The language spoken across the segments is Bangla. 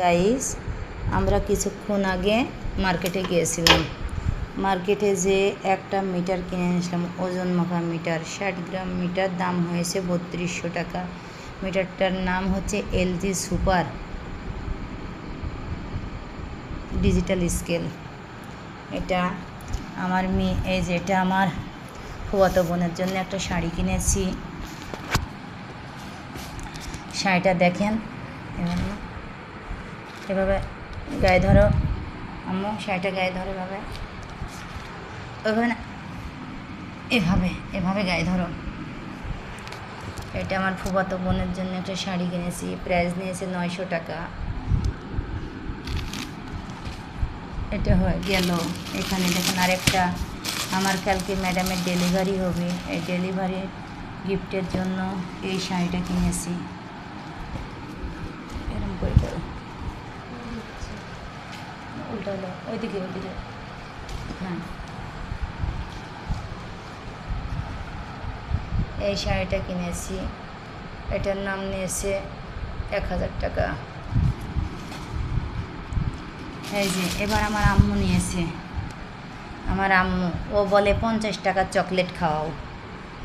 গাইস, আমরা কিছুক্ষণ আগে মার্কেটে গিয়েছিলাম। মার্কেটে যে একটা মিটার কিনে এনেছিলাম, ওজন মাপা মিটার, 60 গ্রাম মিটার, দাম হয়েছে 3200 টাকা। মিটারটার নাম হচ্ছে এলজি সুপার ডিজিটাল স্কেল। এটা আমার মেয়ে, এই যে এটা আমার ফুফাতো বোনের জন্য একটা শাড়ি কিনেছি। শাড়িটা দেখেন, এভাবে গায়ে ধরো আম্মু, শাড়িটা গায়ে ধরো এভাবে, ওইভাবে না, এভাবে এভাবে গায়ে ধরো। এটা আমার ফুফাতো বোনের জন্য একটা শাড়ি কিনেছি, প্রাইস নিয়েছে 900 টাকা। এটা হয়ে গেল। এখানে দেখুন আরেকটা, আমার কালকে ম্যাডামের ডেলিভারি হবে, এই ডেলিভারি গিফটের জন্য এই শাড়িটা কিনেছি। এরকম করে করো, উল্টা হলো, ওইদিকে ওইদিকে, হ্যাঁ। এই শাড়িটা কিনেছি, এটার নাম নিয়েছে 1000 টাকা। এই যে এবার আমার আম্মু নিয়েছে, আমার আম্মু, ও বলে 50 টাকার চকলেট খাওয়াও,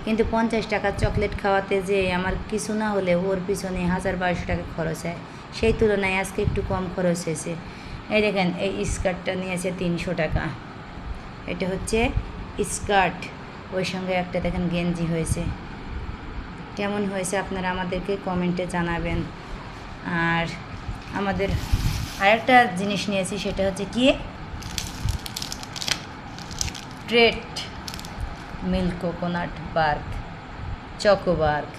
কিন্তু 50 টাকার চকলেট খাওয়াতে যে আমার কিছু না হলে ওর পিছনে 1000-1200 টাকা খরচ হয়, সেই তুলনায় আজকে একটু কম খরচ হয়েছে। এই দেখেন, এই স্কার্টটা নিয়েছে 300 টাকা। এটা হচ্ছে স্কার্ট, ওই সঙ্গে একটা দেখেন গেঞ্জি হয়েছে। কেমন হয়েছে আপনারা আমাদেরকে কমেন্টে জানাবেন। আর আমাদের আরেকটা জিনিস নিয়েছি, সেটা হচ্ছে কি, ট্রেট মিল্ক কোকোনাট বার্গ, চকোবার্গ।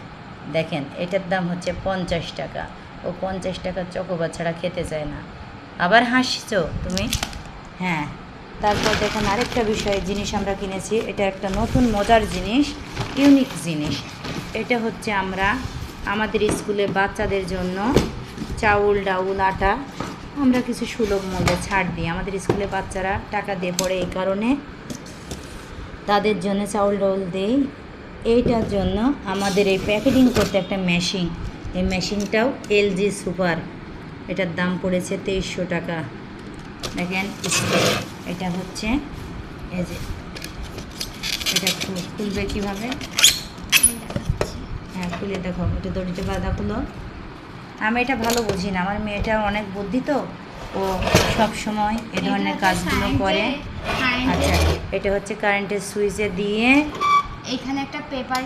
দেখেন এটার দাম হচ্ছে 50 টাকা। ও 50 টাকার চকোবার ছাড়া খেতে চায় না। আবার হাসছো তুমি? হ্যাঁ। তারপর দেখেন আরেকটা জিনিস আমরা কিনেছি, এটা একটা নতুন মজার জিনিস, ইউনিক জিনিস। এটা হচ্ছে আমরা আমাদের স্কুলে বাচ্চাদের জন্য চাউল, ডাউল, আটা আমরা কিছু সুলভ মূল্যে ছাড় দিই। আমাদের স্কুলে বাচ্চারা টাকা দিয়ে পড়ে, এই কারণে তাদের জন্য চাউল ডাউল দেই। এইটার জন্য আমাদের এই প্যাকেটিং করতে একটা মেশিন, এই মেশিনটাও এলজি সুপার, এটার দাম পড়েছে 2300 টাকা। দেখেন এটা হচ্ছে, এই যে এটা খুলবে কীভাবে, হ্যাঁ খুলে দেখো, এটা দড়িটা বাঁধা খুলো। আমি এটা ভালো বুঝি না, আমার মেয়েটা অনেক বুদ্ধি তো, ও সব সময় এ ধরনের কাজগুলো করে। আচ্ছা, এটা হচ্ছে কারেন্টের সুইচে দিয়ে, এখানে একটা পেপার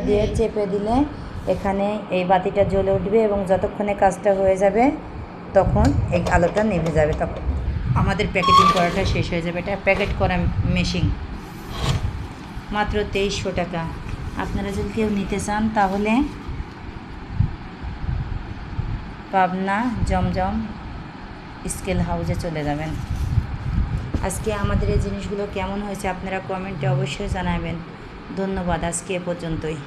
দিয়ে চেপে দিলে এখানে এই বাতিটা জ্বলে উঠবে, এবং যতক্ষণে কাজটা হয়ে যাবে তখন এই আলোটা নেভে যাবে, তখন আমাদের প্যাকেটিং করাটা শেষ হয়ে যাবে। এটা প্যাকেট করা মেশিন, মাত্র 2300 টাকা। আপনারা যদি কেউ নিতে চান তাহলে পাবনা জমজম স্কেল হাউসে চলে যাবেন। আজকে আমাদের এই জিনিসগুলো কেমন হয়েছে আপনারা কমেন্টে অবশ্যই জানাবেন। ধন্যবাদ, আজকে এ পর্যন্তই।